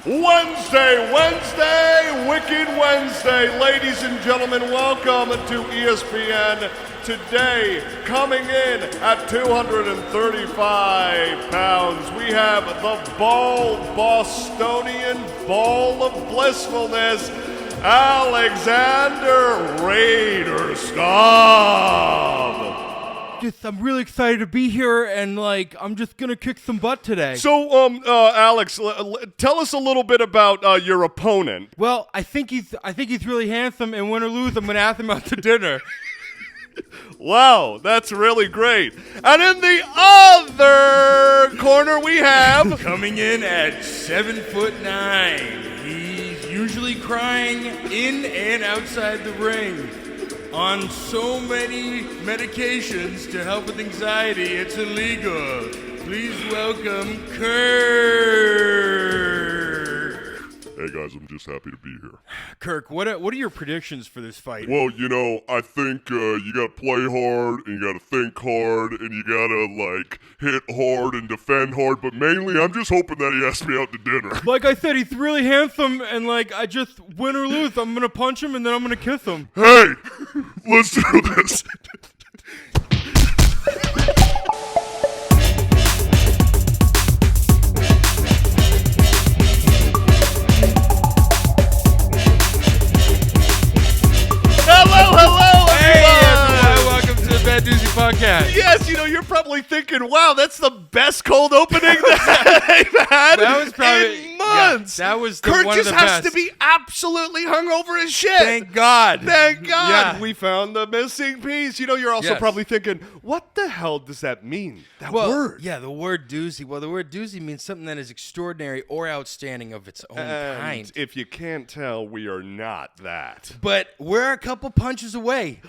Wednesday, Wicked Wednesday. Ladies and gentlemen, welcome to ESPN. Today, coming in at 235 pounds, we have the Bostonian Ball of Blissfulness, Alexander Raider Staub. I'm really excited to be here, and I'm just gonna kick some butt today. So, Alex, tell us a little bit about your opponent. Well, I think he's really handsome, and win or lose, I'm gonna ask him out to dinner. Wow, that's really great. And in the other corner, we have coming in at 7'9". He's usually crying in and outside the ring. On so many medications to help with anxiety, it's illegal. Please welcome Kirk. Hey guys, I'm just happy to be here. Kirk, what are your predictions for this fight? Well, I think you gotta play hard, and you gotta think hard, and you gotta, hit hard and defend hard, but mainly I'm just hoping that he asks me out to dinner. Like I said, he's really handsome, and I just win or lose, I'm gonna punch him, and then I'm gonna kiss him. Hey, let's do this. Doozy podcast. Yes, you're probably thinking, wow, that's the best cold opening that they've had in months. Yeah, that was Kirk one just of the has best. to be absolutely hungover as shit. Thank God. Thank God. Yeah. We found the missing piece. You're also probably thinking, what the hell does that mean? That word. Yeah, the word doozy. Well, the word doozy means something that is extraordinary or outstanding of its own kind. If you can't tell, we are not that. But we're a couple punches away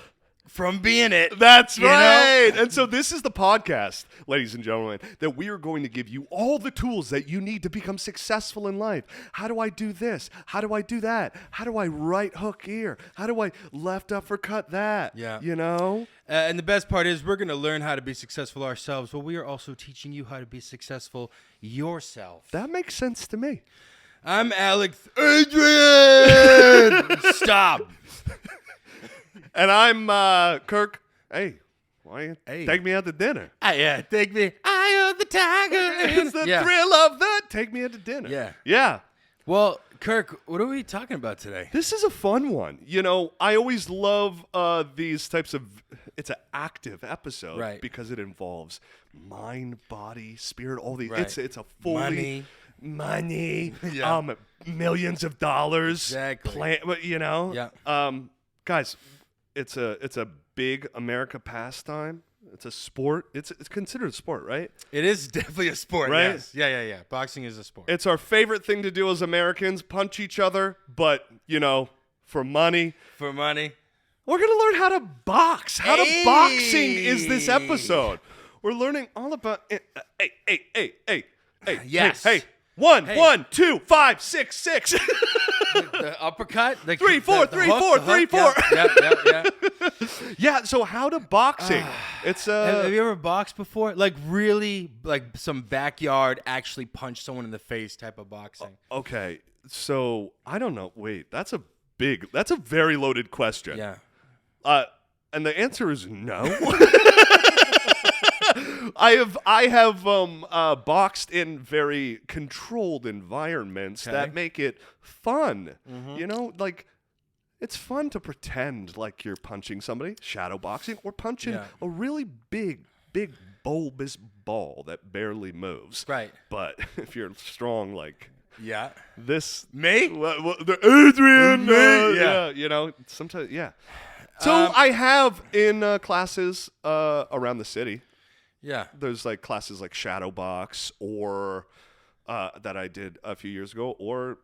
from being it. That's right. And so this is the podcast, ladies and gentlemen, that we are going to give you all the tools that you need to become successful in life. How do I do this? How do I do that? How do I right hook here? How do I left uppercut that? Yeah. And the best part is we're going to learn how to be successful ourselves, but we are also teaching you how to be successful yourself. That makes sense to me. I'm Alex Adrian. Stop. And I'm Kirk. Hey, why take me out to dinner? Take me. I am the tiger. It's the thrill of the take me out to dinner. Yeah. Well, Kirk, what are we talking about today? This is a fun one. I always love these types of. It's an active episode, right? Because it involves mind, body, spirit, all these. Right. It's a fully money, millions of dollars. Exactly. Guys. It's a big America pastime. It's a sport. It's considered a sport, right? It is definitely a sport, right? Yes. Yeah. Boxing is a sport. It's our favorite thing to do as Americans, punch each other, but, for money. For money. We're going to learn how to box. How to boxing is this episode. We're learning all about Hey. Yes. Hey. 1, 2, 5, 6, 6. The uppercut? 3, 4, 3, 4, 3, 4. Yeah. Yeah, so how to boxing? It's Have you ever boxed before? Really, some backyard actually punch someone in the face type of boxing. Okay, so I don't know. Wait, that's a very loaded question. Yeah. And the answer is no. I have boxed in very controlled environments that make it fun. Mm-hmm. It's fun to pretend like you're punching somebody, shadow boxing, or punching a really big bulbous ball that barely moves. Right. But if you're strong, this me, the Adrian, sometimes, So I have in classes around the city. Yeah. There's classes like shadow box or that I did a few years ago, or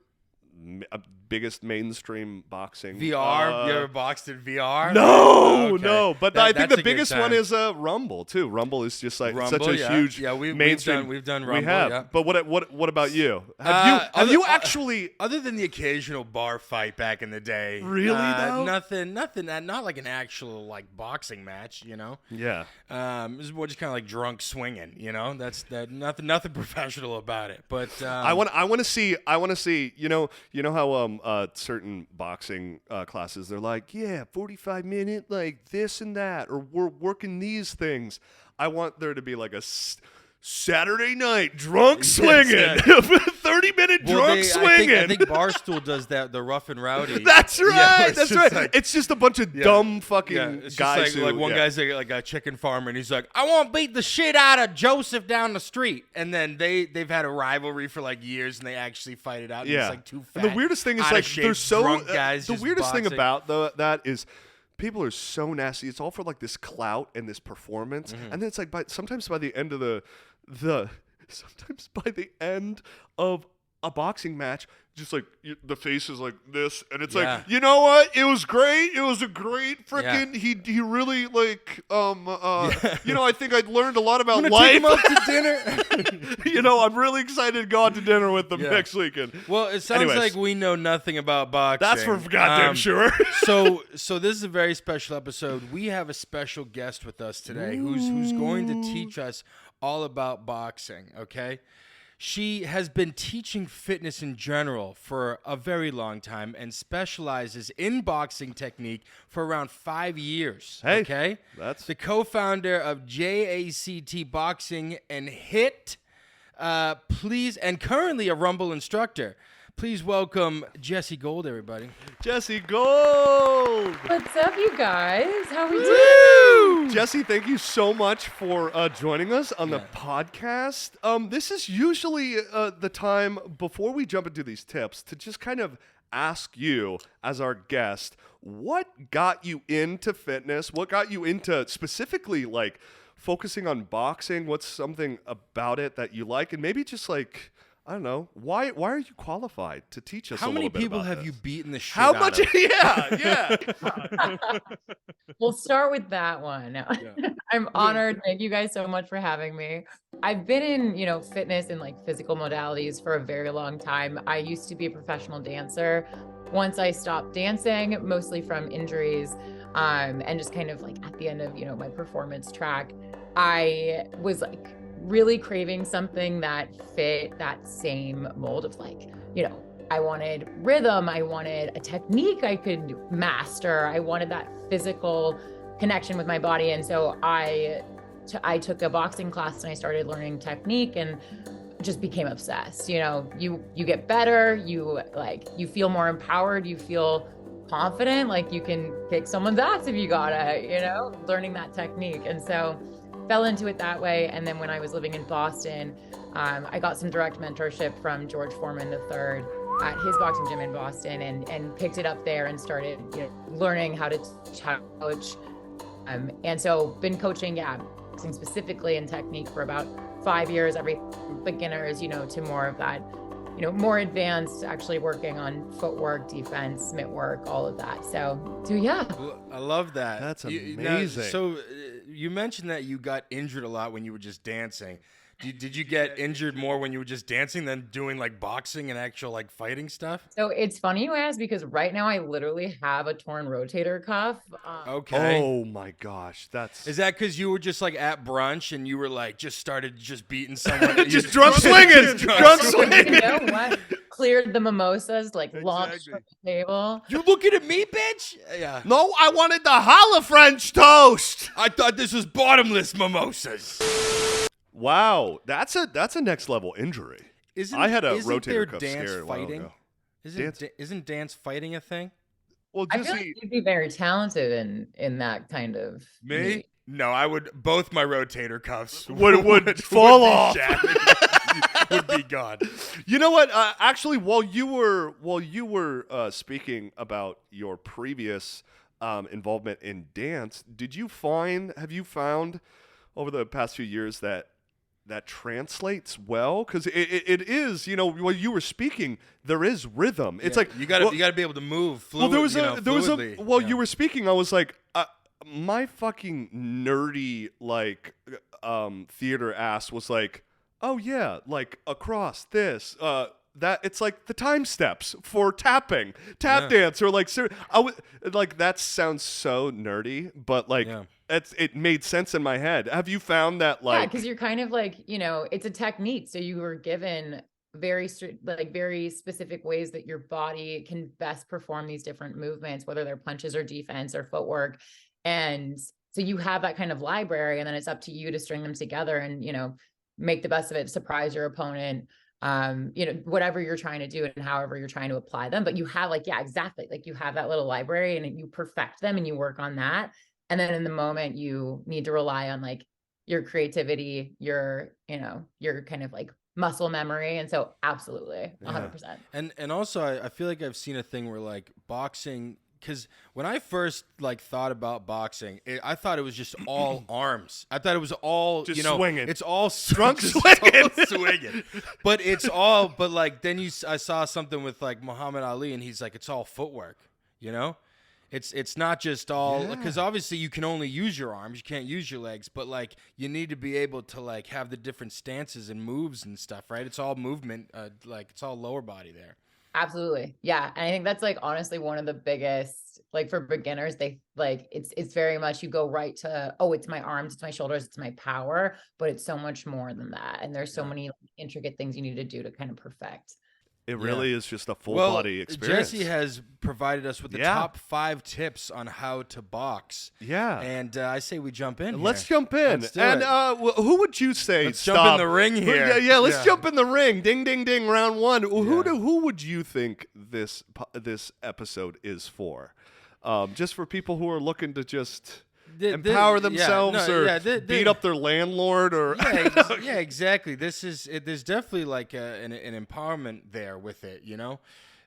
biggest mainstream boxing. VR? You ever boxed in VR? No, Okay. no. But I think that's the a good biggest one time. is Rumble too. Rumble is just like Rumble, such a huge mainstream. We've done Rumble. We have. Yeah. But what about you? Have you actually? Other than the occasional bar fight back in the day, Really, though? nothing, not like an actual like boxing match, you know. Yeah. It was more just kind of like drunk swinging, you know. That's nothing professional about it. But I want to see. You know how certain boxing classes, they're like, yeah, 45-minute like this and that, or we're working these things. I want there to be like a Saturday night drunk swinging, 30-minute drunk swinging. I think Barstool does that. The Rough and Rowdy. That's right. Yeah, that's right. like, it's just a bunch of dumb fucking it's guys. Just like one guy's like a chicken farmer, and he's like, "I want to beat the shit out of Joseph down the street." And then they've had a rivalry for like years, and they actually fight it out. And it's like two fat, and the weirdest thing is like they're so drunk guys. The just weirdest thing boxing. about that is people are so nasty. It's all for like this clout and this performance, and then it's like sometimes by the end of a boxing match, just like the face is like this, and it's like, you know what? It was great. It was a great freaking. He really like you know, I think I learned a lot about life. Take him out to dinner. You know, I'm really excited to go out to dinner with them next weekend. Well, it sounds like we know nothing about boxing. That's for goddamn sure. so this is a very special episode. We have a special guest with us today who's going to teach us all about boxing, okay? She has been teaching fitness in general for a very long time and specializes in boxing technique for around 5 years. Hey, okay? that's the co-founder of JACT Boxing and HIT, and currently a Rumble instructor. Please welcome Jessie Gold, everybody. Jessie Gold! What's up, you guys? How are we doing? Jessie, thank you so much for joining us on the podcast. This is usually the time before we jump into these tips to just kind of ask you as our guest, what got you into fitness? What got you into specifically like focusing on boxing? What's something about it that you like? And maybe just like, I don't know. Why are you qualified to teach us? How a many little bit people about have this? you beaten the shit How out much? of? Yeah. We'll start with that one. I'm honored. Thank you guys so much for having me. I've been in, fitness and like physical modalities for a very long time. I used to be a professional dancer. Once I stopped dancing, mostly from injuries, and just kind of like at the end of, my performance track, I was like really craving something that fit that same mold of like, I wanted rhythm. I wanted a technique I could master. I wanted that physical connection with my body. And so I took a boxing class and I started learning technique and just became obsessed. You get better, you feel more empowered, you feel confident, like you can kick someone's ass if you gotta, learning that technique. And so fell into it that way. And then when I was living in Boston, I got some direct mentorship from George Foreman III at his boxing gym in Boston and picked it up there and started learning how to coach. And so been coaching, boxing specifically in technique for about 5 years, every beginners, to more of that, more advanced, actually working on footwork, defense, mitt work, all of that. So yeah. I love that. That's amazing. So you mentioned that you got injured a lot when you were just dancing. Did you get injured more when you were just dancing than doing like boxing and actual like fighting stuff? So it's funny you ask because right now I literally have a torn rotator cuff. Okay. Oh my gosh, Is that because you were just like at brunch and you were like just started just beating someone? just drunk swinging, drunk swinging. You know what? Cleared the mimosas, like launched from the table. You looking at me, bitch? Yeah. No, I wanted the holla French toast. I thought this was bottomless mimosas. Wow, that's a next level injury. I had a rotator cuff scare a while ago. Isn't dance fighting a thing? Well, I feel like you'd be very talented in that kind of me. No, I would. Both my rotator cuffs would fall off. Would be gone. You know what? Actually, while you were speaking about your previous involvement in dance, have you found over the past few years that that translates well, because it is, you know, while you were speaking, there is rhythm. It's like you gotta be able to move fluid, fluidly. While you were speaking, I was like, my fucking nerdy like theater ass was like, oh yeah, like across this that it's like the time steps for tap dance, or like like that sounds so nerdy, but like it made sense in my head. Have you found that like because you're kind of like, you know, it's a technique, so you were given very specific ways that your body can best perform these different movements, whether they're punches or defense or footwork, and so you have that kind of library, and then it's up to you to string them together and, you know, make the best of it, surprise your opponent, you know, whatever you're trying to do and however you're trying to apply them. But you have like, yeah, exactly. Like you have that little library and you perfect them and you work on that. And then in the moment you need to rely on like your creativity, your, you know, your kind of like muscle memory. And so absolutely 100%. And also I feel like I've seen a thing where like boxing, because when I first like thought about boxing, I thought it was just all arms. I thought it was all just, you know, swinging. It's all drunk swinging. swinging. But it's all. But like then I saw something with like Muhammad Ali, and he's like, it's all footwork. You know, it's not just all, because obviously you can only use your arms, you can't use your legs, but like you need to be able to like have the different stances and moves and stuff, right? It's all movement, like it's all lower body there. Absolutely. Yeah. And I think that's like honestly one of the biggest, like for beginners, they like it's very much you go right to, oh, it's my arms, it's my shoulders, it's my power, but it's so much more than that. And there's so many intricate things you need to do to kind of perfect. It really is just a full body experience. Jesse has provided us with the top 5 tips on how to box. Yeah. And I say we jump in. Let's jump in. Let's do and it. Who would you say? Let's jump in the ring here. Yeah, let's jump in the ring. Ding, ding, ding. Round 1. Who would you think this episode is for? Just for people who are looking to just empower themselves or beat up their landlord or exactly. There's definitely like an empowerment there with it, you know.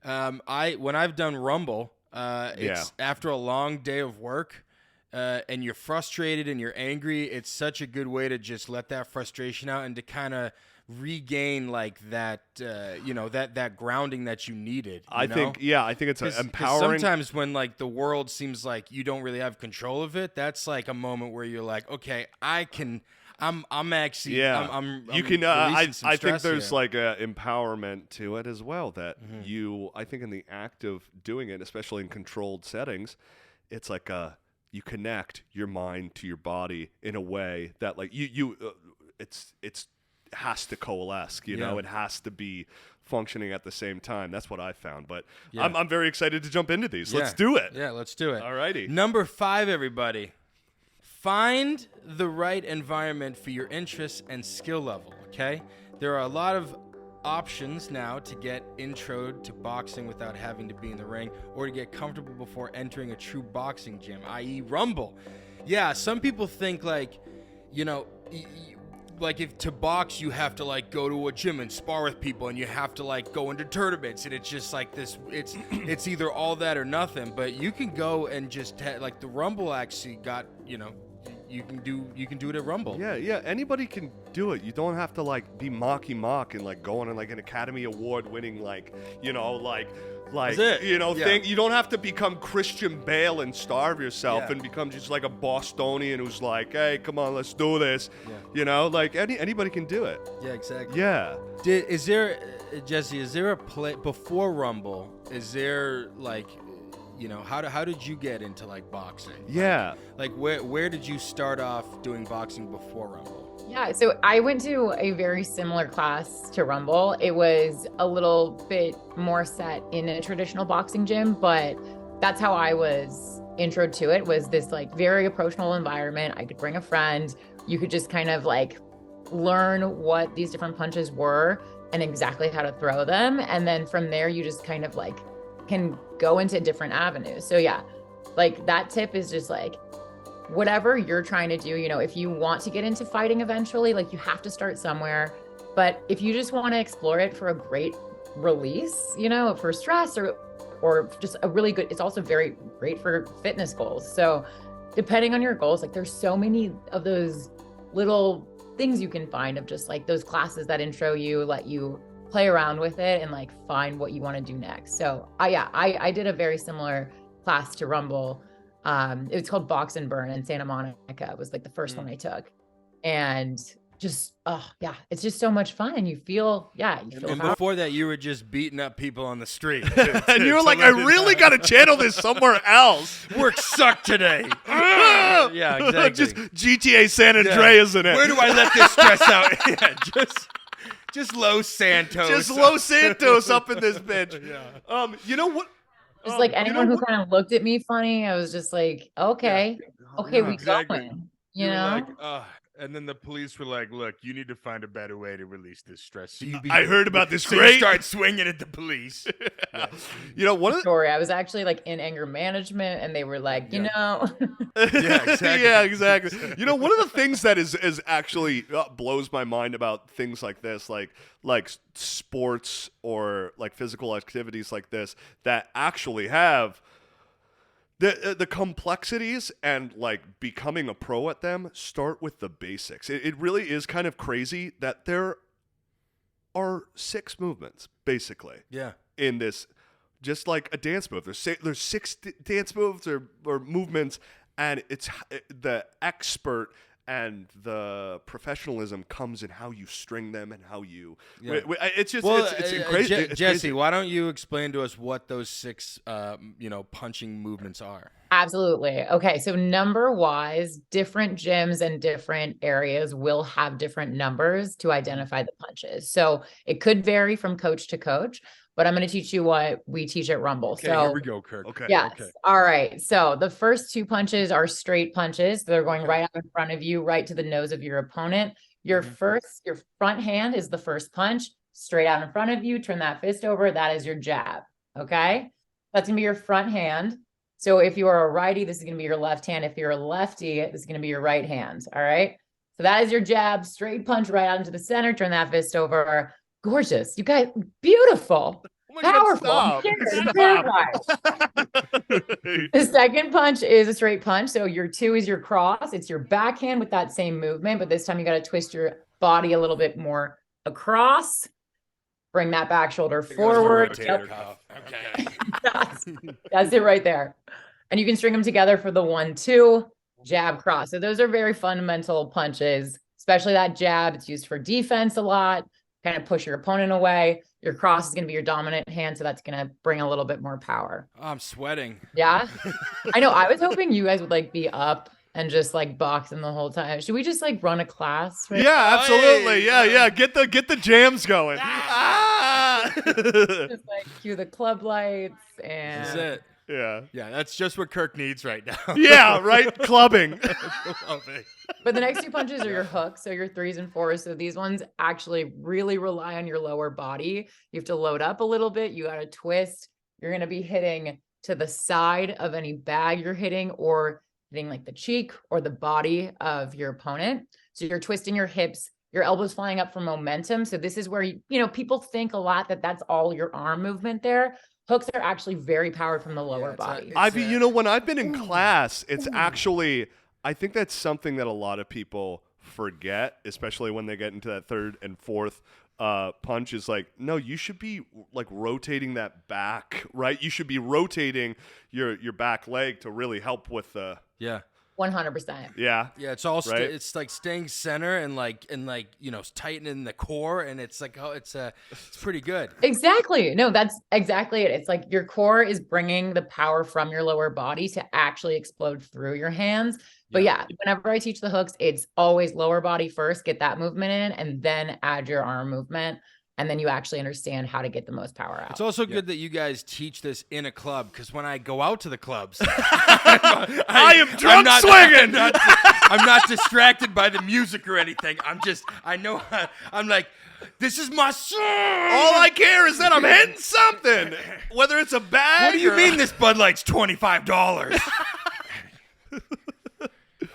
When I've done Rumble, it's after a long day of work, and you're frustrated and you're angry. It's such a good way to just let that frustration out and to kind of regain like that that grounding that you needed. I think it's empowering. Sometimes when like the world seems like you don't really have control of it, that's like a moment where you're like, okay, I can. I'm actually. I'm you can. I think there's here. like a empowerment to it as well. That I think in the act of doing it, especially in controlled settings, it's like you connect your mind to your body in a way that like it's has to coalesce, you know, it has to be functioning at the same time. That's what I found, but I'm very excited to jump into these. Let's do it. Yeah, let's do it. Alrighty. Number 5, everybody. Find the right environment for your interests and skill level, okay? There are a lot of options now to get introed to boxing without having to be in the ring or to get comfortable before entering a true boxing gym, i.e. Rumble. Yeah, some people think like, you know, like if to box you have to like go to a gym and spar with people and you have to like go into tournaments and it's just like this, it's either all that or nothing. But you can go and just like the Rumble actually got, you know, you can do it at Rumble. Yeah, anybody can do it. You don't have to like be mock and like going on like an Academy Award winning like, you know, like you know, thing. You don't have to become Christian Bale and starve yourself and become just like a Bostonian who's like, hey, come on, let's do this. You know, like anybody can do it. Yeah, exactly. Yeah. Is there, Jesse, is there a play before Rumble? Is there like, you know, how did you get into like boxing? Yeah. Like where did you start off doing boxing before Rumble? Yeah, so I went to a very similar class to Rumble. It was a little bit more set in a traditional boxing gym, but that's how I was introed to it, was this like very approachable environment. I could bring a friend. You could just kind of like learn what these different punches were and exactly how to throw them. And then from there, you just kind of like can go into different avenues. So yeah, like that tip is just like, whatever you're trying to do, you know, if you want to get into fighting eventually, like you have to start somewhere. But if you just want to explore it for a great release, you know, for stress or just a really good, it's also very great for fitness goals. So depending on your goals, like there's so many of those little things you can find of just like those classes that intro you, let you play around with it and like find what you want to do next. So I did a very similar class to Rumble. It was called Box and Burn in Santa Monica. It was like the first one I took. And just, it's just so much fun. And you feel And before that, you were just beating up people on the street. And you were like, I really got to channel this somewhere else. Work sucked today. Yeah, exactly. Just GTA San Andreas in it. Where do I let this stress out? Yeah, just Los Santos. Just Los Santos up in this bitch. You know what? Just like anyone who kind of looked at me funny, I was just like, okay, we going, you know? Like, and then the police were like, look, you need to find a better way to release this stress. So I heard about this so great. You start swinging at the police. You know, one of the story, I was actually like in anger management and they were like, you know. Yeah, exactly. You know, one of the things that is actually blows my mind about things like this, like sports or like physical activities like this that actually have the complexities and like becoming a pro at them start with the basics. It really is kind of crazy that there are 6 movements basically. Yeah. In this, just like a dance move. There's 6 dance moves or movements, and it's the expert and the professionalism comes in how you string them and how you. Yeah. It's just it's crazy. Jessie, why don't you explain to us what those 6 punching movements are? Absolutely. Okay, so number wise, different gyms and different areas will have different numbers to identify the punches. So it could vary from coach to coach, but I'm going to teach you what we teach at Rumble. Okay, so here we go, Kirk. Okay. Yes. Okay. All right. So the first 2 punches are straight punches. They're going right up in front of you, right to the nose of your opponent. Your front hand is the first punch, straight out in front of you. Turn that fist over. That is your jab. Okay. That's going to be your front hand. So if you are a righty, this is going to be your left hand. If you're a lefty, this is going to be your right hand. All right. So that is your jab, straight punch right out into the center. Turn that fist over. Gorgeous. You guys, beautiful. Oh my Powerful. God, The second punch is a straight punch. So your 2 is your cross. It's your backhand with that same movement, but this time you got to twist your body a little bit more across. Bring that back shoulder forward. Okay. That's it right there. And you can string them together for the 1-2 jab cross. So those are very fundamental punches, especially that jab. It's used for defense a lot. Kind of push your opponent away. Your cross is going to be your dominant hand, so that's going to bring a little bit more power. Oh, I'm sweating. Yeah, I know. I was hoping you guys would like be up and just like boxing the whole time. Should we just like run a class? Right? Yeah, absolutely. Yeah. Get the jams going. Just like cue the club lights and. That's it. Yeah, that's just what Kirk needs right now. Yeah, right. Clubbing. But the next 2 punches are your hooks, so your 3s and 4s. So these ones actually really rely on your lower body. You have to load up a little bit. You got to twist. You're going to be hitting to the side of any bag you're hitting, or hitting like the cheek or the body of your opponent. So you're twisting your hips, your elbows flying up for momentum. So this is where people think a lot that that's all your arm movement there. Hooks are actually very powered from the lower body. When I've been in class, it's actually, I think that's something that a lot of people forget, especially when they get into that 3rd and 4th punch, is like, no, you should be like rotating that back, right? You should be rotating your back leg to really help with the 100%. Yeah. Yeah, it's all right? it's like staying center and tightening the core, and it's like it's pretty good. Exactly. No, that's exactly it. It's like your core is bringing the power from your lower body to actually explode through your hands. But yeah, whenever I teach the hooks, it's always lower body first, get that movement in, and then add your arm movement. And then you actually understand how to get the most power out. It's also good that you guys teach this in a club, because when I go out to the clubs, I am drunk swinging. I'm not distracted by the music or anything. I'm like, this is my song. All I care is that I'm hitting something, whether it's a bag. What do you mean this Bud Light's $25?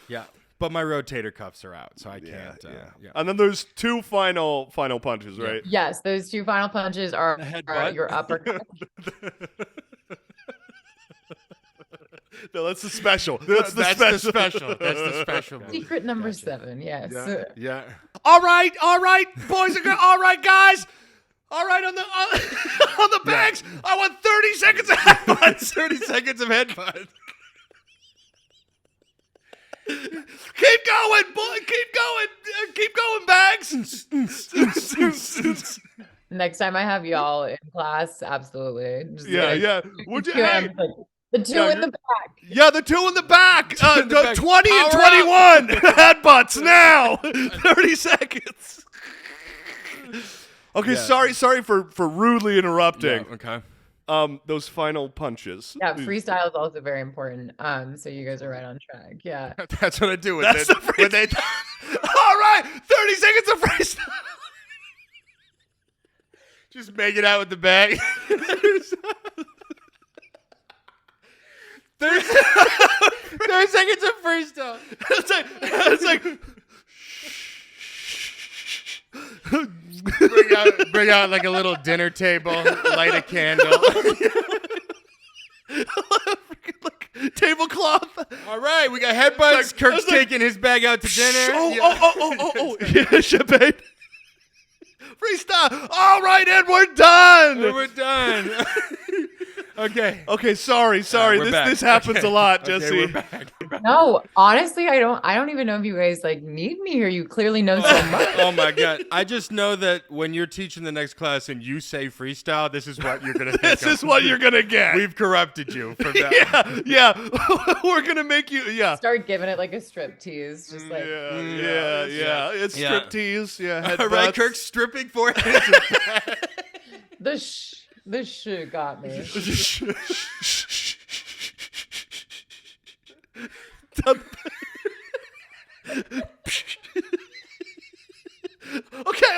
Yeah. But my rotator cuffs are out, so I can't. Yeah. And then there's 2 final punches, right? Yes, those 2 final punches are your uppercut. No, that's the special. That's the special. That's the special. Secret number 7, yes. Yeah. All right, boys and girls. All right, guys. All right, on the on the bags. I want 30 seconds of headbutts. 30 seconds of headbutt. Keep going, boy. Keep going, bags. Next time I have y'all in class, absolutely. Just Yeah. Would you? Hey, the two in the back. Yeah, the two in the back. in the back. 20 and Power 21. Headbutts now. 30 seconds. Okay, sorry for rudely interrupting. Yeah, okay. Those final punches. Yeah, freestyle is also very important. So you guys are right on track. Yeah. That's what I do with That's it. when they. All right, 30 seconds of freestyle. Just make it out with the bag. 30 seconds of freestyle. It's like bring out like a little dinner table, light a candle. like tablecloth. All right, we got headbutts. Kirk's taking his bag out to dinner. Oh. Yeah, champagne. Freestyle. All right, and we're done. We're done. Okay, sorry. This happens a lot, Jessie. We're back. No, honestly, I don't even know if you guys like need me here. You clearly know so much. Oh my God. I just know that when you're teaching the next class and you say freestyle, this is what you're going to This is what you're going to get. We've corrupted you from that. Yeah. We're going to make you, Start giving it like a strip tease. Just like, yeah. It's striptease. Yeah. All right, Kirk's stripping for it. the shit got me.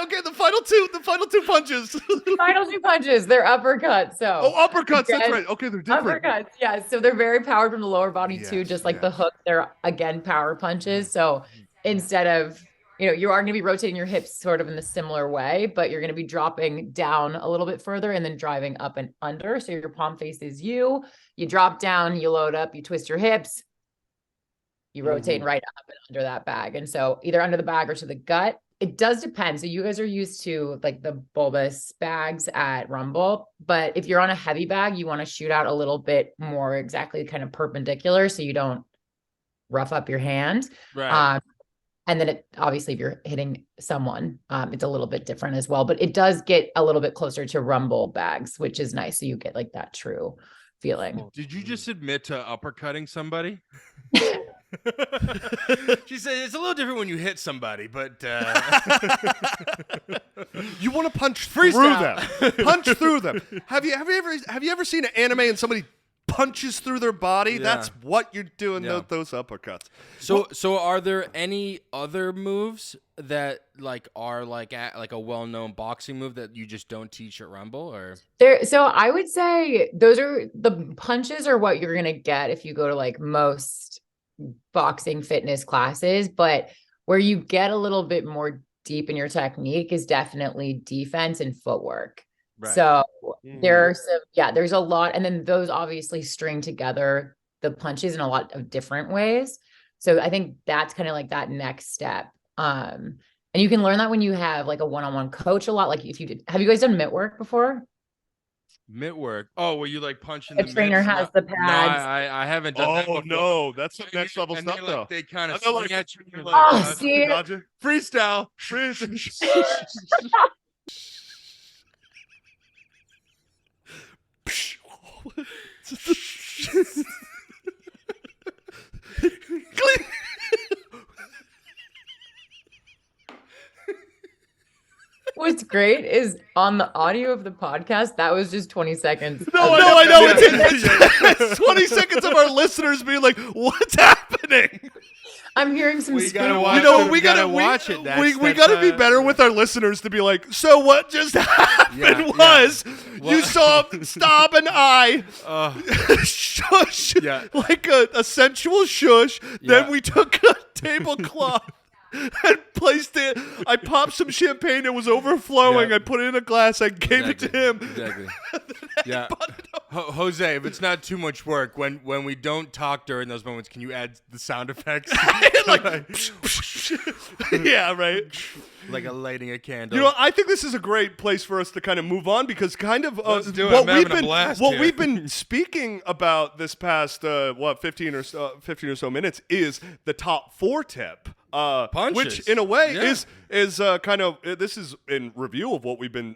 Okay, the final two punches. Final two punches, they're uppercuts. So uppercuts, that's right. Okay, they're different. Uppercuts, yeah. So they're very powered from the lower body too, just like the hook, they're again power punches. So instead of, you are going to be rotating your hips sort of in the similar way, but you're going to be dropping down a little bit further and then driving up and under. So your palm faces you drop down, you load up, you twist your hips, you rotate right up and under that bag. And so either under the bag or to the gut. It does depend. So you guys are used to like the bulbous bags at Rumble, but if you're on a heavy bag, you want to shoot out a little bit more exactly kind of perpendicular so you don't rough up your hand. Right. And then obviously if you're hitting someone, it's a little bit different as well, but it does get a little bit closer to Rumble bags, which is nice. So you get like that true feeling. Did you just admit to uppercutting somebody? She said it's a little different when you hit somebody, but you want to punch through them. Punch through them. Have you ever seen an anime and somebody punches through their body? Yeah. That's what you're doing. Those uppercuts. So are there any other moves that are a well-known boxing move that you just don't teach at Rumble, or So I would say those are the punches are what you're gonna get if you go to like most boxing fitness classes, but where you get a little bit more deep in your technique is definitely defense and footwork. Right. So there's a lot, and then those obviously string together the punches in a lot of different ways. So I think that's kind of like that next step. And you can learn that when you have like a one-on-one coach a lot. Like have you guys done mitt work before? Mitt work. Oh, where you like punch in the trainer mitts? has the pads. No, I haven't done that before. No, that's some next level stuff though. They kind of swing at you. See? Freestyle. What's great is on the audio of the podcast, that was just 20 seconds. No, I know. It's 20 seconds of our listeners being like, what's happening? I'm hearing some we gotta watch it. We gotta be better with our listeners to be like, so what just happened was you saw Staub and I shush like a sensual shush. Then we took a tablecloth and placed it. I popped some champagne. It was overflowing. I put it in a glass. I gave it to him. Exactly. Yeah. Jose, if it's not too much work, when we don't talk during those moments, can you add the sound effects? Yeah, right. like a lighting a candle. You know, I think this is a great place for us to kind of move on because kind of Let's do it. I'm having a blast here. we've been speaking about this past 15 or so minutes is the top 4 tip. Punches. Which in a way is kind of this is in review of what we've been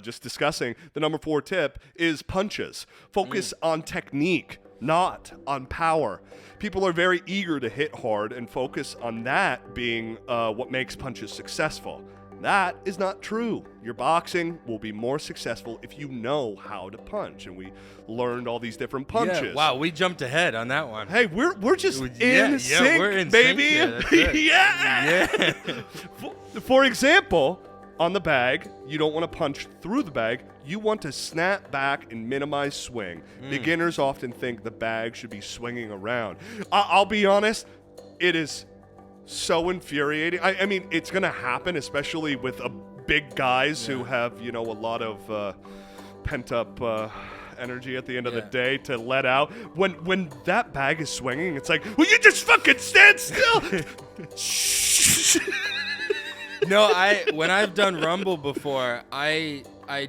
just discussing. The number 4 tip is punches. Focus on technique, not on power. People are very eager to hit hard and focus on that being what makes punches successful. That is not true. Your boxing will be more successful if you know how to punch. And we learned all these different punches. Yeah, wow, we jumped ahead on that one. Hey, we're just in sync, we're in baby. Sync here. Yeah. For example, on the bag, you don't want to punch through the bag. You want to snap back and minimize swing. Beginners often think the bag should be swinging around. I'll be honest, it is so infuriating. I mean, it's going to happen, especially with big guys who have, a lot of pent-up energy at the end of the day to let out. When that bag is swinging, it's like, will you just fucking stand still? No, when I've done Rumble before, I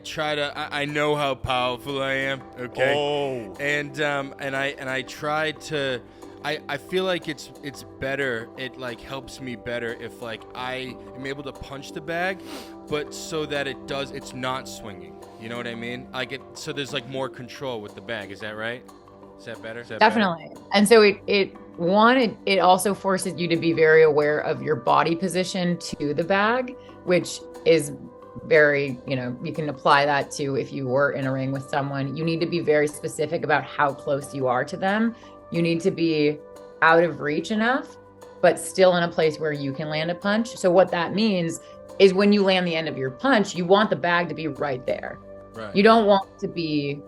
try to. I know how powerful I am. Okay. Oh. And I try to. I feel like it's better. It like helps me better if like I am able to punch the bag, but so that it's not swinging. You know what I mean? Like so there's like more control with the bag. Is that right? Is that better? Definitely. And so it also forces you to be very aware of your body position to the bag, which is very, you can apply that to if you were in a ring with someone. You need to be very specific about how close you are to them. You need to be out of reach enough, but still in a place where you can land a punch. So what that means is when you land the end of your punch, you want the bag to be right there. Right. You don't want it to be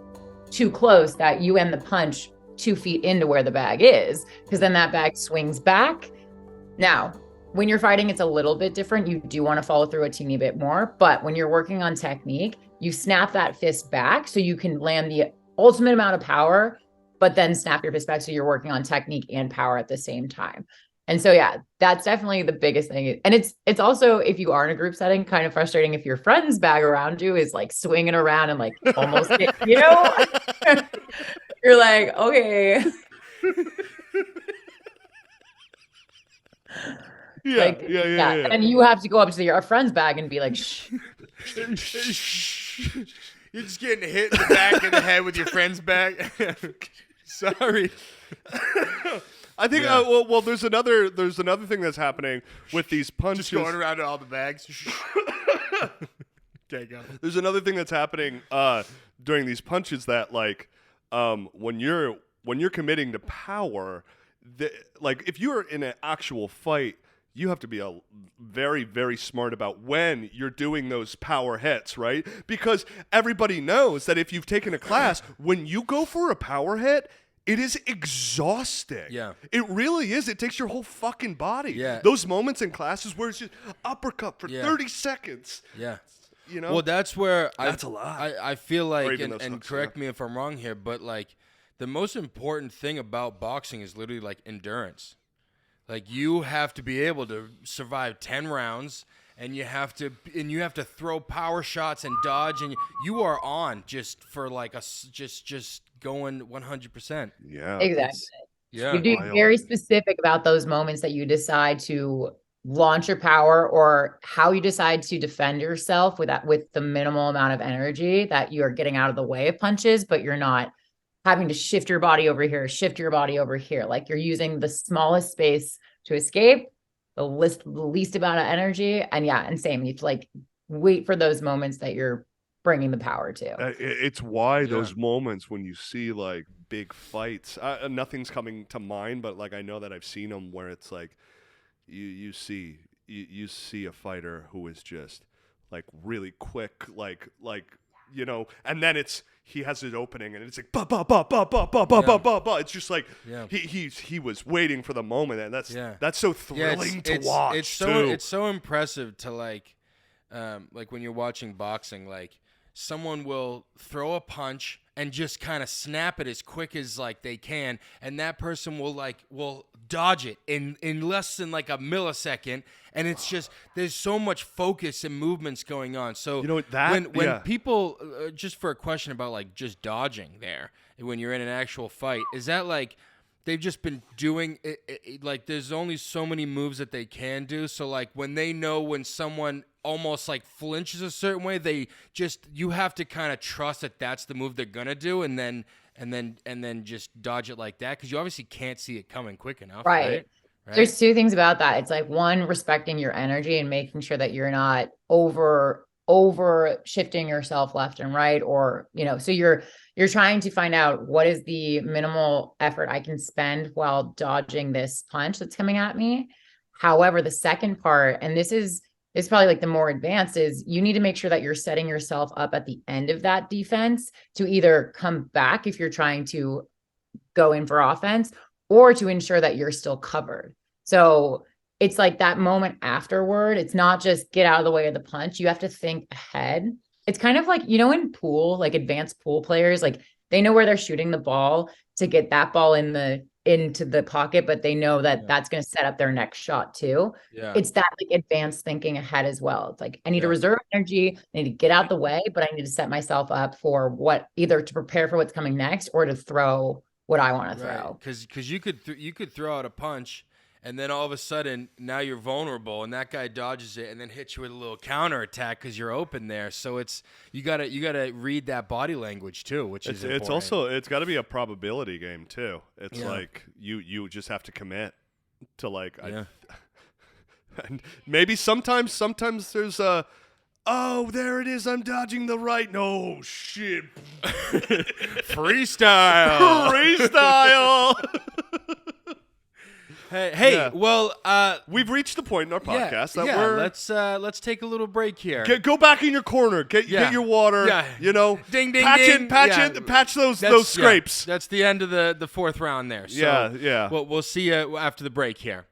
too close that you end the punch 2 feet into where the bag is, because then that bag swings back. Now, when you're fighting, it's a little bit different. You do want to follow through a teeny bit more, but when you're working on technique, you snap that fist back so you can land the ultimate amount of power, but then snap your fist back so you're working on technique and power at the same time. And so, yeah, that's definitely the biggest thing. And it's also, if you are in a group setting, kind of frustrating if your friend's bag around you is like swinging around and like almost, you're like, okay. Yeah. And you have to go up to your friend's bag and be like, shh. You're just getting hit in the back of the head with your friend's bag. Sorry. I think. Well, there's another thing that's happening with these punches. Just going around to all the bags. Okay, go. There's another thing that's happening during these punches that, like, when you're committing to power, like if you're in an actual fight, you have to be very, very smart about when you're doing those power hits, right? Because everybody knows that if you've taken a class, when you go for a power hit, it is exhausting. Yeah. It really is. It takes your whole fucking body. Yeah. Those moments in classes where it's just uppercut for 30 seconds. Yeah. Well, that's where that's a lot. I feel like, and correct me if I'm wrong here, but like the most important thing about boxing is literally like endurance. Like you have to be able to survive 10 rounds, and you have to throw power shots and dodge, and you are on just for like just going 100%. Yeah. Exactly. Yeah. You do very specific about those moments that you decide to launch your power, or how you decide to defend yourself with the minimal amount of energy that you are getting out of the way of punches, but you're not having to shift your body over here. Like you're using the smallest space to escape, the least amount of energy. And same, you have to like wait for those moments that you're bringing the power to. It's why those moments when you see like big fights, nothing's coming to mind, but like I know that I've seen them where it's like you see a fighter who is just like really quick, like and then he has his opening and it's like ba ba ba ba ba ba ba ba ba ba. It's just like he was waiting for the moment, and that's so thrilling to watch. It's so impressive to like when you're watching boxing, like someone will throw a punch and just kind of snap it as quick as like they can, and that person will dodge it in less than like a millisecond. And it's just, there's so much focus and movements going on. So when people, just for a question about like just dodging there, when you're in an actual fight, is that like they've just been doing it, like there's only so many moves that they can do. So like when they know when someone almost like flinches a certain way, you have to kind of trust that that's the move they're going to do. And then just dodge it like that. Cause you obviously can't see it coming quick enough. Right. There's two things about that. It's like one, respecting your energy and making sure that you're not over shifting yourself left and right, or, so you're trying to find out what is the minimal effort I can spend while dodging this punch that's coming at me. However, the second part, and this is probably like the more advanced, is you need to make sure that you're setting yourself up at the end of that defense to either come back if you're trying to go in for offense, or to ensure that you're still covered. So it's like that moment afterward. It's not just get out of the way of the punch. You have to think ahead. It's kind of like, in pool, like advanced pool players, like they know where they're shooting the ball to get that ball into the pocket, but they know that that's going to set up their next shot too. Yeah. It's that like advanced thinking ahead as well. It's like, I need to reserve energy. I need to get out the way, but I need to set myself up for either to prepare for what's coming next or to throw what I want to throw. Because you could throw out a punch, and then all of a sudden, now you're vulnerable, and that guy dodges it, and then hits you with a little counter attack because you're open there. So it's you gotta read that body language too, which is important. It's got to be a probability game too. It's like you just have to commit to like. And maybe sometimes there's a. Oh, there it is. I'm dodging the right. No shit. Freestyle. Hey, well, we've reached the point in our podcast that let's take a little break here. Go back in your corner. Get your water. Yeah. Ding, ding, patch those scrapes. That's the end of the fourth round there. So, we'll see you after the break here.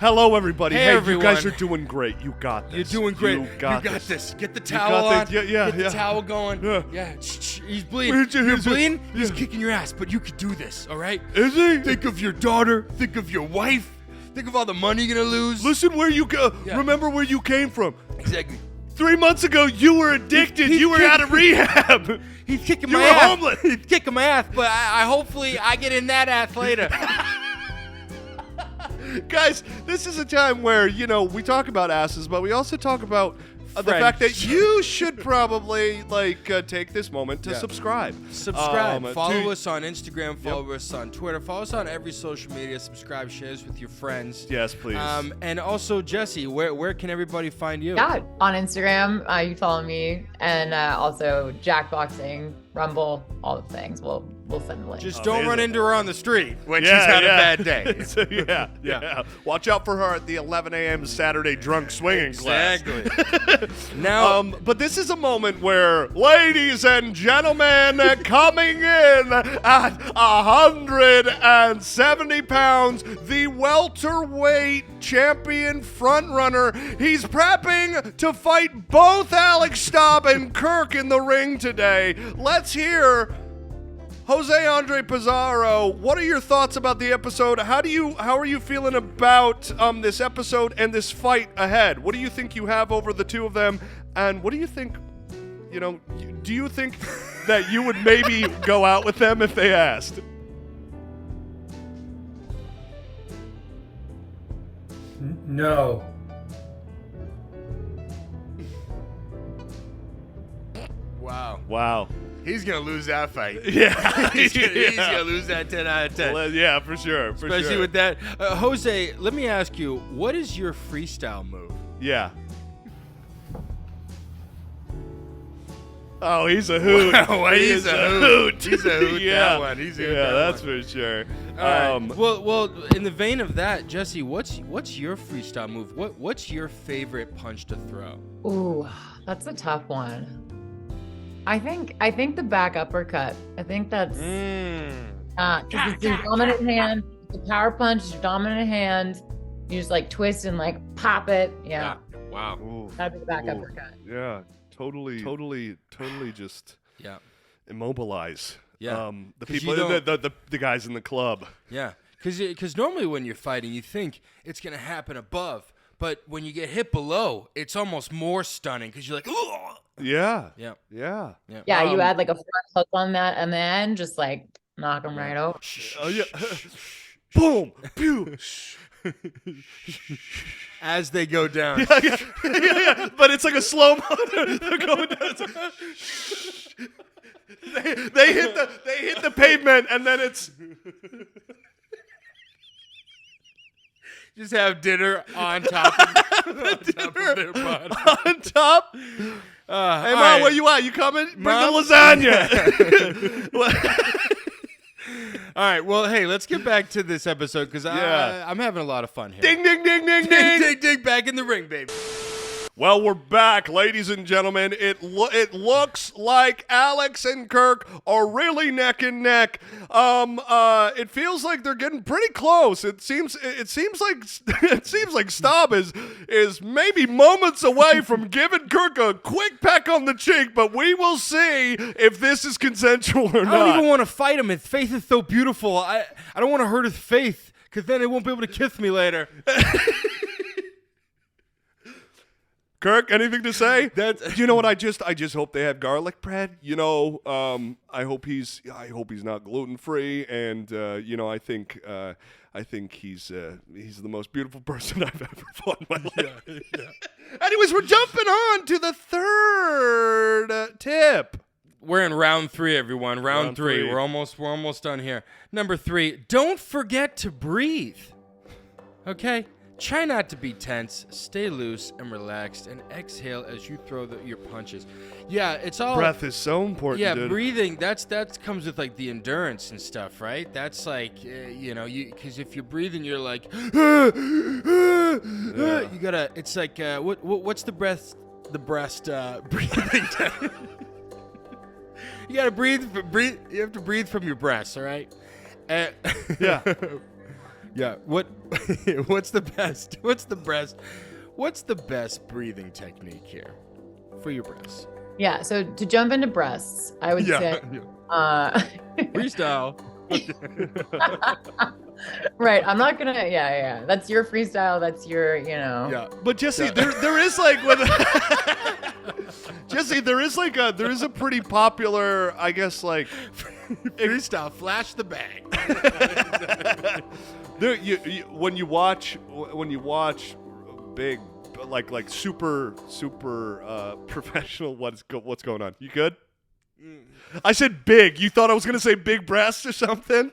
Hello, everybody. Hey, everyone. You guys are doing great. You got this. You're doing great. You got this. Get the towel on. Get the towel going. Yeah. He's bleeding. You're bleeding? He's kicking your ass, but you could do this, all right? Is he? Think of your daughter. Think of your wife. Think of all the money you're going to lose. Listen where you go. Yeah. Remember where you came from. Exactly. 3 months ago, you were addicted. You were out of rehab. He's kicking my ass. You were homeless. He's kicking my ass, but hopefully I get in that ass later. Guys, this is a time where, we talk about asses, but we also talk about the fact that you should probably take this moment to subscribe. Follow us on Instagram. Follow us on Twitter. Follow us on every social media. Subscribe, share us with your friends. Yes, please. And also, Jessie, where can everybody find you? Yeah, on Instagram, you follow me, and also Jackboxing, Rumble, all the things. We'll send the link. Just don't run into her on the street when she's had a bad day. Yeah. Watch out for her at the 11 a.m. Saturday drunk swinging class. Exactly. Now, but this is a moment where, ladies and gentlemen, coming in at 170 pounds, the welterweight champion frontrunner. He's prepping to fight both Alex Staub and Kirk in the ring today. Let's hear Jose Andre Pizarro. What are your thoughts about the episode? How are you feeling about this episode and this fight ahead? What do you think you have over the two of them? And what do you think, do you think that you would maybe go out with them if they asked? No. Wow. He's going to lose that fight. Yeah. He's going to lose that 10 out of 10. Well, yeah, for sure. Especially with that. Jose, let me ask you, what is your freestyle move? Yeah. Oh, he's a hoot. He's a hoot. He's a hoot, yeah. That one. He's a hoot, that's for sure. All right. Well, in the vein of that, Jessie, what's your freestyle move? What's your favorite punch to throw? Ooh, that's a tough one. I think the back uppercut. I think that's because it's your dominant hand. The power punch is your dominant hand. You just twist and pop it. Yeah. Wow. Ooh. That'd be the back uppercut. Yeah. Totally just immobilize. Yeah. The people, the guys in the club. Yeah. Because normally when you're fighting, you think it's going to happen above. But when you get hit below, it's almost more stunning because you're like, ugh! Yeah. Yeah. Yeah. Yeah, you add like a front hook on that and then just like knock them right over. Oh, yeah. Boom. Pew. As they go down. Yeah. But it's like a slow mo. They're going down. They hit the pavement, and then it's Just have dinner on top of their body. on top. Hey, Mom, right. where you at? You coming? Bring Mom? the lasagna. All right, well, hey, let's get back to this episode because I'm having a lot of fun here. Ding, ding, ding, ding, ding, ding. ding, ding, back in the ring, baby. Well, we're back, ladies and gentlemen. It looks like Alex and Kirk are really neck and neck. It feels like they're getting pretty close. It seems like Staub is maybe moments away from giving Kirk a quick peck on the cheek, but we will see if this is consensual or not. I don't even want to fight him. His faith is so beautiful. I don't want to hurt his faith because then they won't be able to kiss me later. Kirk, anything to say? You know what? I just hope they have garlic bread. You know, I hope he's not gluten free, and I think he's the most beautiful person I've ever fought in my life. Yeah. Anyways, we're jumping on to the third tip. We're in round 3, everyone. Round three. 3. We're almost done here. Number 3. Don't forget to breathe. Okay. Try not to be tense, stay loose and relaxed, and exhale as you throw your punches. Yeah, it's all... Breath is so important, Yeah, dude. breathing, that comes with, like, the endurance and stuff, right? That's, like, because if you're breathing, you're like... You gotta... It's like, what's the breast breathing technique? You gotta breathe. You have to breathe from your breasts, all right? Yeah. Yeah. What's the best breathing technique here for your breasts? Yeah, so to jump into breasts, I would say freestyle. Right. I'm not gonna that's your freestyle, that's your, Yeah. But Jessie, there is like Jessie, there is a pretty popular, I guess, like freestyle, flash the bang. There, when you watch big, like super professional, what's going on? You good? I said big. You thought I was gonna say big breasts or something?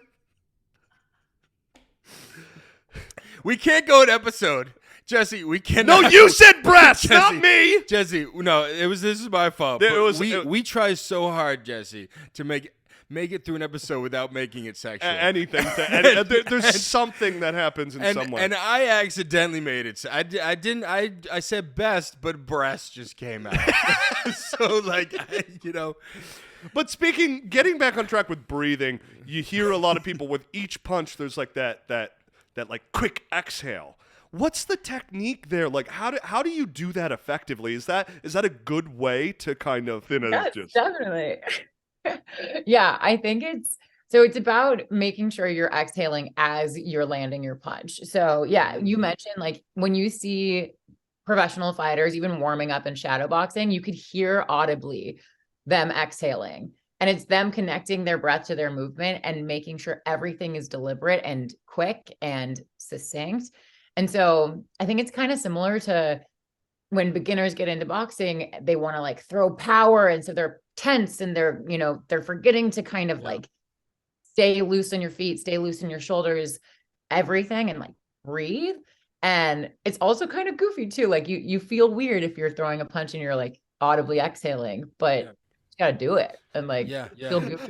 We can't go an episode, Jessie. We cannot. No, you said breasts, not me. Jessie, no, this is my fault. We try so hard, Jessie, to make it through an episode without making it sexual. Anything. There's something that happens in some way. And I accidentally made it. I didn't. I said best, but breast just came out. So But getting back on track with breathing, you hear a lot of people with each punch. There's like that like quick exhale. What's the technique there? Like, how do you do that effectively? Is that a good way to kind of definitely. Yeah, I think it's about making sure you're exhaling as you're landing your punch. So yeah, you mentioned like when you see professional fighters, even warming up in shadow boxing, you could hear audibly them exhaling. And it's them connecting their breath to their movement and making sure everything is deliberate and quick and succinct. And so I think it's kind of similar to when beginners get into boxing, they want to like throw power. And so they're tense and they're forgetting to kind of like stay loose on your feet, stay loose in your shoulders, everything, and like breathe. And it's also kind of goofy too. Like you feel weird if you're throwing a punch and you're like audibly exhaling, but you gotta do it and like feel goofy.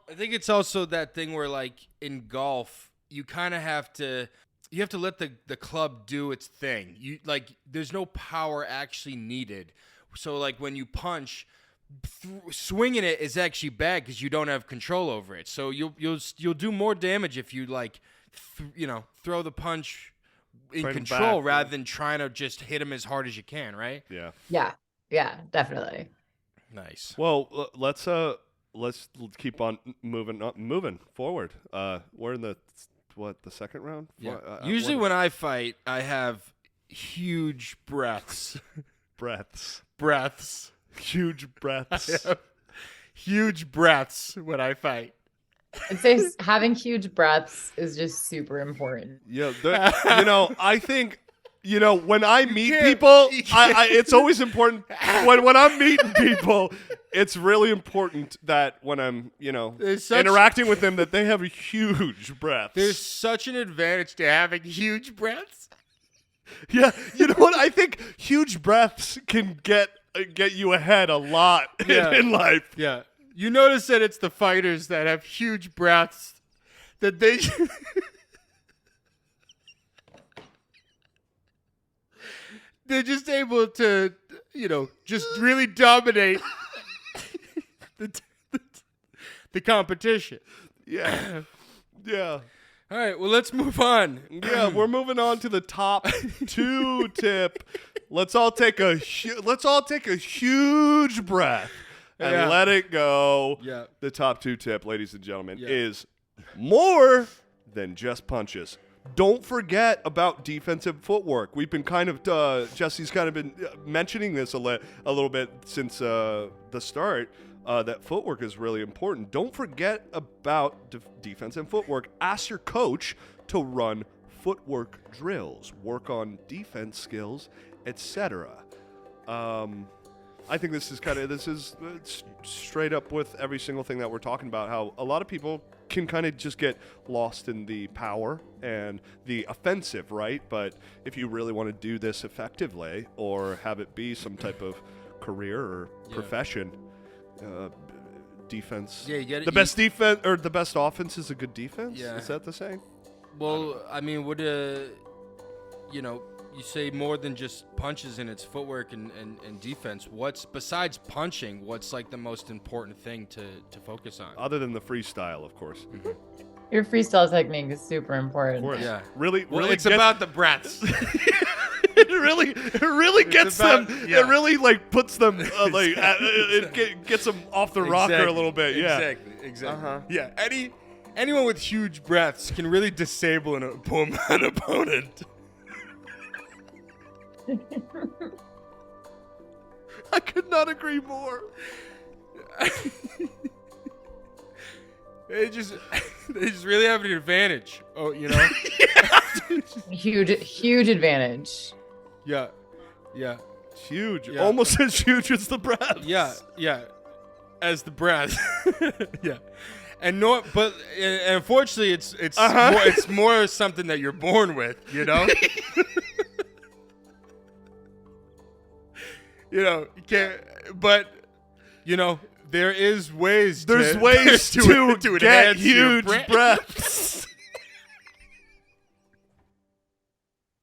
I think it's also that thing where like in golf, you kind of have to let the club do its thing. You like there's no power actually needed. So like when you punch, swinging it is actually bad because you don't have control over it. So you'll do more damage if you like throw the punch in Bring 'em control back, rather than trying to just hit him as hard as you can, right? Yeah. Yeah, definitely. Nice. Well, let's keep on moving forward. We're in the second round? Yeah. Usually when I fight, I have huge breaths. Breaths. Huge breaths. Huge breaths when I fight. I'd say having huge breaths is just super important. Yeah, I think, when I meet people, it's always important. When I'm meeting people, it's really important that when I'm, interacting with them, that they have a huge breath. There's such an advantage to having huge breaths. Yeah, you know what? I think huge breaths can get you ahead a lot in life. Yeah. You notice that it's the fighters that have huge breaths that they they're just able to, just really dominate the competition. Yeah. Yeah. All right, well, let's move on. Yeah, we're moving on to the top 2 tip. Let's all take a huge breath and let it go. Yeah. The top 2 tip, ladies and gentlemen, is more than just punches. Don't forget about defensive footwork. We've been Jessie's kind of been mentioning this a little bit since the start. That footwork is really important. Don't forget about defensive footwork. Ask your coach to run footwork drills, work on defense skills, etc. I think this is straight up with every single thing that we're talking about, how a lot of people can kind of just get lost in the power and the offensive, right? But if you really want to do this effectively or have it be some type of career or profession, defense. Yeah, you get it. The best defense or the best offense is a good defense. Yeah. Is that the saying? Well, I mean, you say more than just punches in its footwork and defense. What's besides punching? What's like the most important thing to focus on? Other than the freestyle, of course. Mm-hmm. Your freestyle technique is super important. Of course. Yeah. Really, It's about the breaths. It really gets them. Yeah. It really puts them gets them off the rocker a little bit. Yeah. Exactly. Uh-huh. Yeah. Anyone with huge breaths can really disable an opponent. I could not agree more. They just really have an advantage. Oh, Huge advantage. Yeah. Huge. Yeah. Almost as huge as the breath. Yeah. As the breath. Yeah. And unfortunately, it's more something that you're born with. You can't. But there is ways. There's ways to get enhance huge your breaths.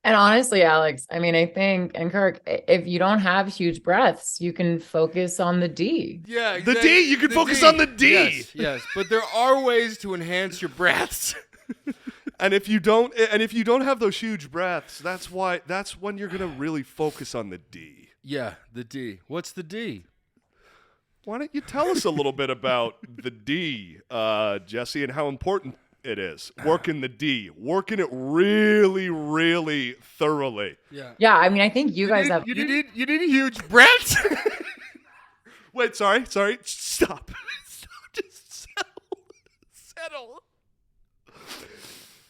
And honestly, Alex, I mean, I think, and Kirk, if you don't have huge breaths, you can focus on the D. Yeah, exactly. The D. You can focus on the D. Yes. But there are ways to enhance your breaths. And if you don't have those huge breaths, that's when you're gonna really focus on the D. Yeah, the D. What's the D? Why don't you tell us a little bit about the D, Jessie, and how important it is? Working the D. Working it really, really thoroughly. Yeah. Yeah, I mean, I think you guys have... You need huge breaths? Wait, sorry. Stop. Just settle.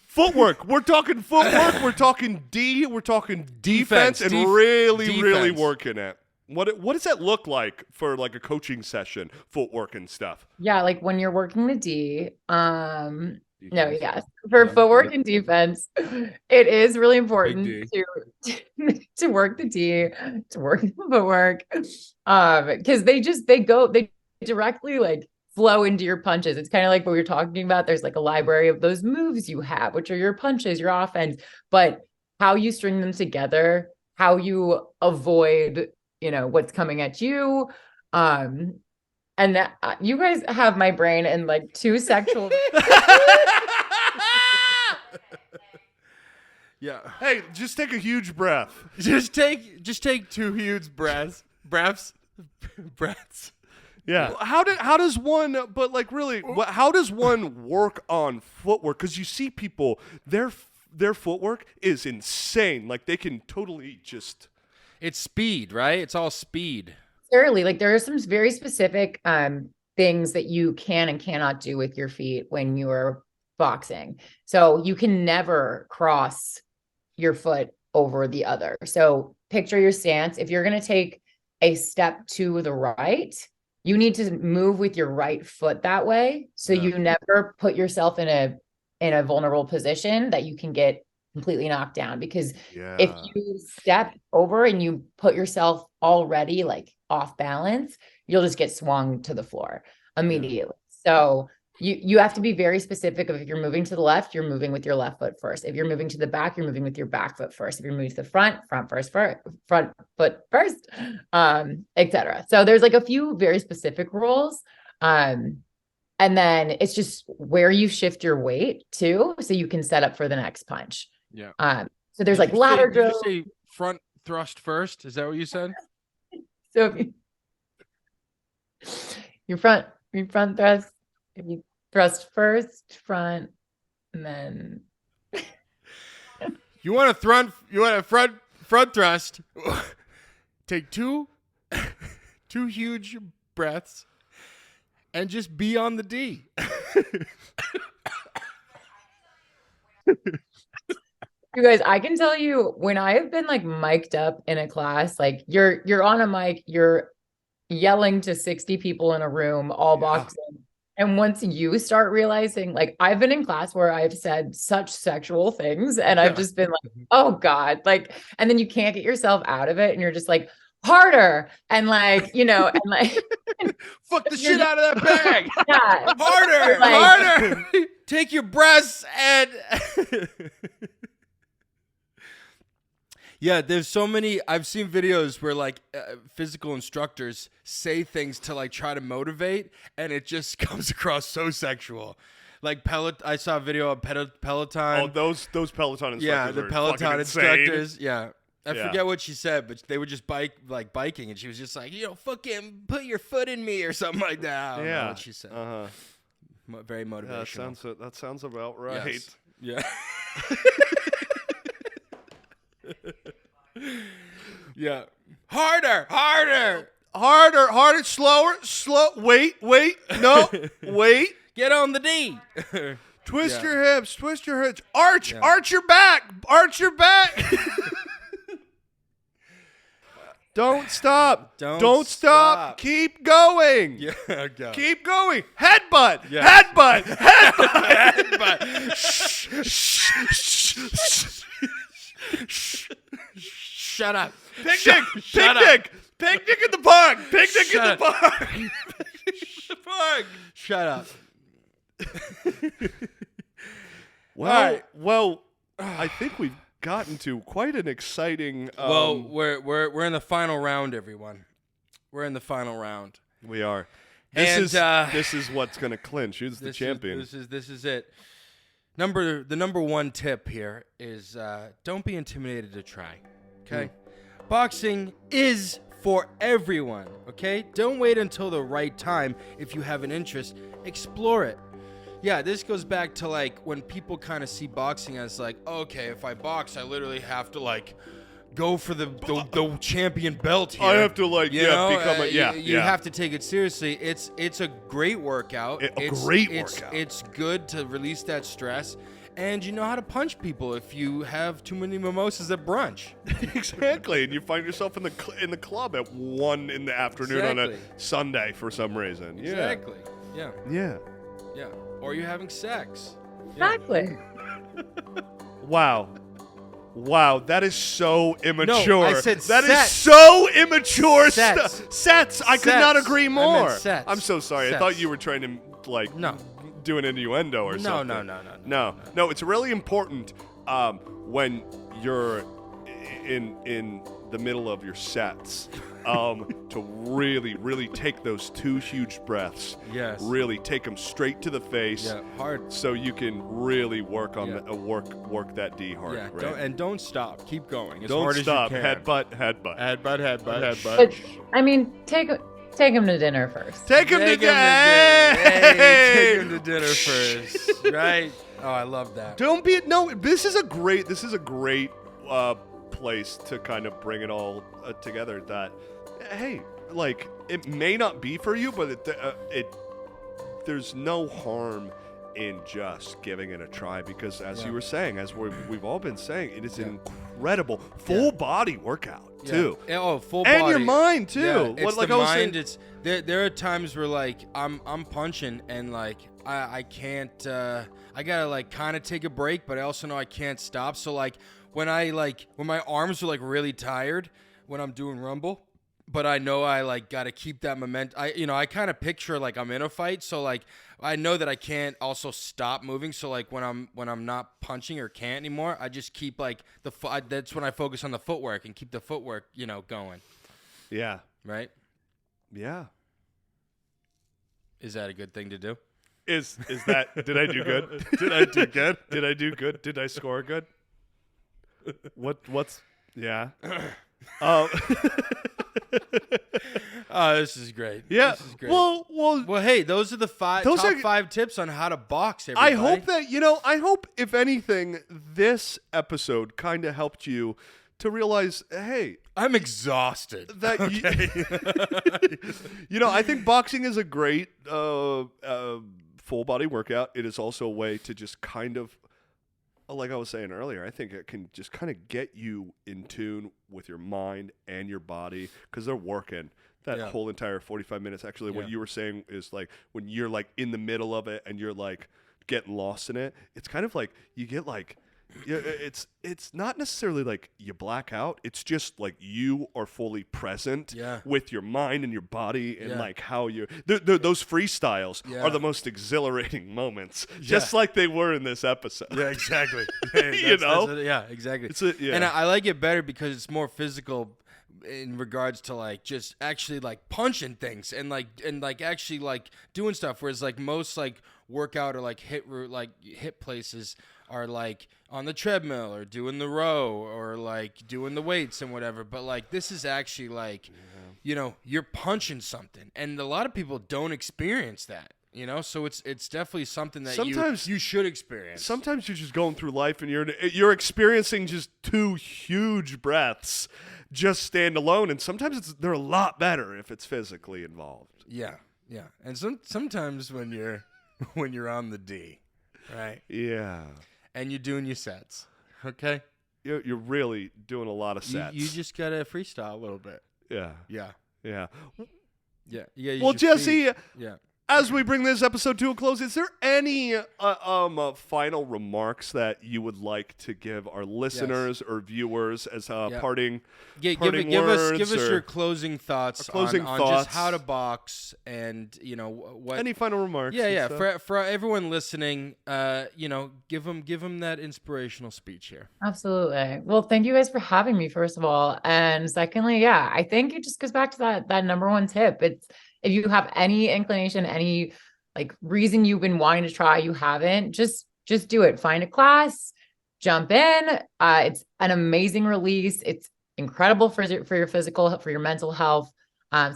Footwork. We're talking footwork. We're talking D. We're talking defense, and really working it. What does that look like for like a coaching session, footwork and stuff? Yeah, like when you're working the D, for footwork and defense, it is really important to work the D, to work the footwork, because they directly like flow into your punches. It's kind of like what we were talking about. There's like a library of those moves you have, which are your punches, your offense, but how you string them together, how you avoid what's coming at you. And that you guys have my brain in like 2 sexual. Yeah. Hey, just take a huge breath. Just take 2 huge breaths. Yeah. How does one? But like really, how does one work on footwork? Because you see people, their footwork is insane. Like they can totally just. It's speed, right? It's all speed. Certainly, like there are some very specific things that you can and cannot do with your feet when you are boxing. So you can never cross your foot over the other. So picture your stance. If you're going to take a step to the right, you need to move with your right foot that way. So you never put yourself in a vulnerable position that you can get completely knocked down. Because if you step over and you put yourself already like off balance, you'll just get swung to the floor immediately. So you have to be very specific of if you're moving to the left, you're moving with your left foot first. If you're moving to the back, you're moving with your back foot first. If you're moving to the front foot first, etc. So there's like a few very specific rules. And then it's just where you shift your weight too, so you can set up for the next punch. Yeah. So there's like ladder drills. Did you say front thrust first? Is that what you said? So if your front thrust, if you thrust first, front, and then you want a front thrust. Take two huge breaths and just be on the D. You guys, I can tell you when I have been like mic'd up in a class, like you're on a mic, you're yelling to 60 people in a room, all boxing. And once you start realizing, like I've been in class where I've said such sexual things and I've just been like, oh God, like, and then you can't get yourself out of it. And you're just like, harder. And like, and like, fuck the shit out of that bag. Yeah. Harder. Take your breaths and yeah, there's so many. I've seen videos where like physical instructors say things to like try to motivate, and it just comes across so sexual. Like I saw a video of Peloton. Oh, those Peloton instructors. Yeah, the are Peloton instructors. Yeah. I Yeah. forget what she said, but they would just biking, and she was just like, fucking put your foot in me or something like that. I don't know what she said. Very motivational. Yeah, that sounds about right. Yes. Yeah. Yeah. Harder, slower, wait, no, wait. Get on the D. Twist your hips, arch your back. Don't stop. Don't stop. Keep going. Yeah, go. Keep going. Headbutt. Yeah. Headbutt. Shut up. Picnic in the park. Picnic in the park. Shut up. Well, I think we've gotten to quite an exciting. Well, we're in the final round, everyone. We're in the final round. We are. This is what's going to clinch. Who's the champion? This is it. The number one tip here is don't be intimidated to try. Okay, boxing is for everyone. Okay, don't wait until the right time. If you have an interest, explore it. Yeah, this goes back to like when people kind of see boxing as like, okay, if I box, I literally have to like go for the champion belt here. I have to become a You have to take it seriously. It's a great workout. It's good to release that stress, and you know how to punch people if you have too many mimosas at brunch. Exactly, and you find yourself in the club at 1 in the afternoon on a Sunday for some reason. Exactly. Yeah. Yeah. Yeah. Or you're having sex. Exactly. Wow, that is so immature. No, I said that sets. is so immature. Sets. I could not agree more. I meant sets. I'm so sorry. Sets. I thought you were trying to do an innuendo or something. No. It's really important when you're in the middle of your sets to really take those 2 huge breaths. Yes. Really take them straight to the face. Yeah, hard. So you can really work on work that D hard. Yeah, right? don't stop. Keep going as Don't hard stop. as you can. Headbutt. But I mean, take him to dinner first. Take him to dinner. Hey, take him to dinner first. Right? Oh, I love that. This is a great place to kind of bring it all together. That, hey, like, it may not be for you, but there's no harm in just giving it a try, because as you were saying, as we've all been saying, it is an incredible full body workout too. Oh, full body. And your mind too. Yeah, it's the mind. It's there are times where like I'm punching and like I can't I gotta like kind of take a break, but I also know I can't stop. So like when my arms are like really tired when I'm doing rumble, but I know I like gotta keep that momentum. I kind of picture like I'm in a fight, so like I know that I can't also stop moving. So like when I'm not punching or can't anymore, I just keep like that's when I focus on the footwork and keep the footwork going. Yeah. Right. Yeah. Is that a good thing to do? Is that? Did I do good? Did I do good? Did I do good? Did I score good? What's? Yeah. Oh, this is great. Yeah. This is great. Well, hey, those are the top 5 tips on how to box. Everybody. I hope that I hope if anything, this episode kind of helped you to realize, hey, I'm exhausted. That I think boxing is a great full body workout. It is also a way to just kind of, like I was saying earlier, I think it can just kind of get you in tune with your mind and your body, because they're working that whole entire 45 minutes. Actually, what you were saying is like when you're like in the middle of it and you're like getting lost in it, it's kind of like you get like, it's not necessarily like you black out. It's just like you are fully present with your mind and your body, and like how you those freestyles are the most exhilarating moments, just like they were in this episode. Yeah, exactly. Exactly. And I like it better because it's more physical in regards to like just actually like punching things and like actually like doing stuff, whereas like most like workout or like hit places are like on the treadmill or doing the row or like doing the weights and whatever. But like this is actually like, you're punching something, and a lot of people don't experience that. So it's definitely something that sometimes you should experience. Sometimes you're just going through life and you're experiencing just 2 huge breaths, just stand alone, and sometimes they're a lot better if it's physically involved. Yeah, and sometimes when you're on the D, right? Yeah. And you're doing your sets, okay? You're really doing a lot of sets. You just gotta freestyle a little bit. Yeah. Yeah. Well, Jessie. Yeah. As we bring this episode to a close, is there any final remarks that you would like to give our listeners or viewers as parting give words? Give us your closing thoughts on just how to box, and what. Any final remarks? Yeah. For everyone listening, give them that inspirational speech here. Absolutely. Well, thank you guys for having me, first of all, and secondly, I think it just goes back to that number one tip. It's, if you have any inclination, any like reason you've been wanting to try, you haven't, just do it. Find a class, jump in. It's an amazing release. It's incredible for your physical, for your mental health.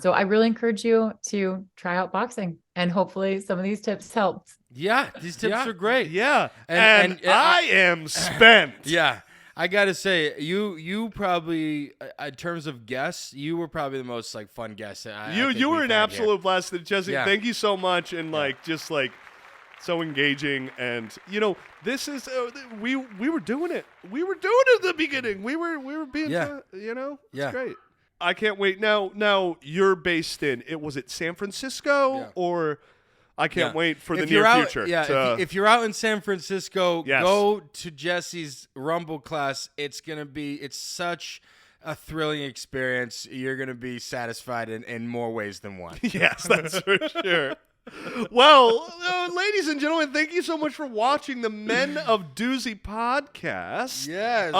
So I really encourage you to try out boxing, and hopefully some of these tips helped. Yeah, these tips are great. Yeah. And I am spent. Yeah. I gotta say, you probably, in terms of guests, you were probably the most like fun guest. You were an absolute blast, Jessie. Yeah. Thank you so much, and just so engaging. And this is we were doing it. We were doing it at the beginning. We were being it's great. I can't wait. Now you're based in was it San Francisco or? I can't wait for the near future. Yeah, if you're out in San Francisco, go to Jessie's Rumble class. It's such a thrilling experience. You're going to be satisfied in more ways than one. Yes, that's for sure. Well, ladies and gentlemen, thank you so much for watching the Men of Doozy podcast. Yes.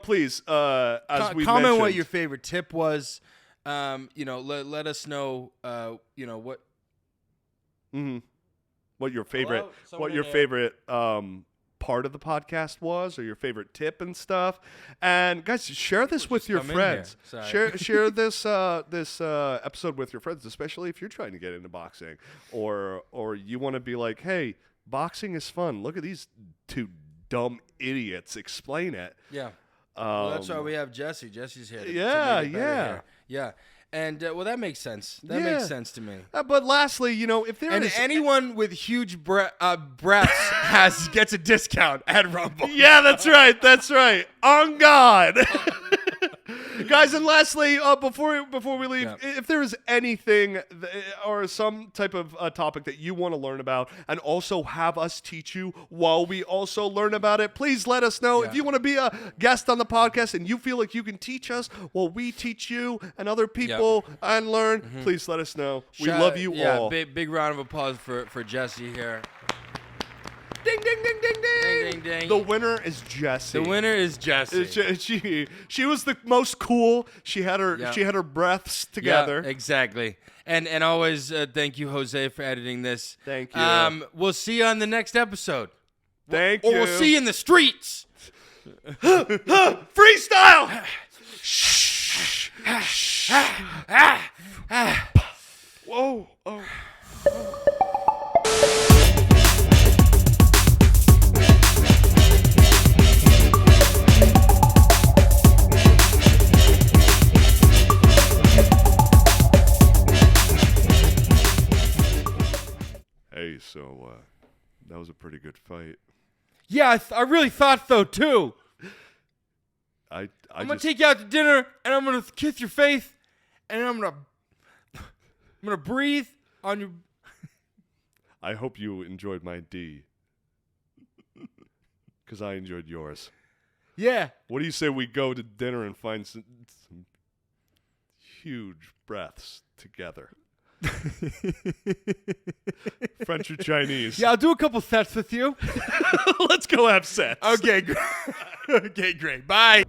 Please, as we comment mentioned, what your favorite tip was. Let us know. What. Mm-hmm. What your favorite? Hello? What your favorite part of the podcast was, or your favorite tip and stuff. And guys, share this with your friends. Share this episode with your friends, especially if you're trying to get into boxing, or you want to be like, hey, boxing is fun. Look at these two dumb idiots. Explain it. Yeah. Well, that's why we have Jessie. Jesse's here. Yeah. And that makes sense. That makes sense to me. But lastly, if there is anyone with huge breaths gets a discount at Rumble. Yeah, that's right. That's right. On God. Guys, and lastly, before we leave, if there is anything or some type of topic that you want to learn about and also have us teach you while we also learn about it, please let us know. If you want to be a guest on the podcast and you feel like you can teach us while we teach you and other people and learn, please let us know. We love you all. Big round of applause for Jessie here. Ding, ding, ding, ding, ding. Ding, ding, ding. The winner is Jessie. The winner is Jessie. She was the most cool. She had her breaths together. Yeah, exactly. And always thank you, Jose, for editing this. Thank you. We'll see you on the next episode. Thank you. Or we'll see you in the streets. Freestyle. Whoa. Oh. Hey, so that was a pretty good fight. Yeah, I really thought so too. I'm gonna take you out to dinner, and I'm gonna kiss your face, and I'm gonna breathe on your. I hope you enjoyed my D, because I enjoyed yours. Yeah. What do you say we go to dinner and find some huge breaths together? French or Chinese? Yeah, I'll do a couple sets with you. Let's go have sex. Okay, great. Okay, great. Bye.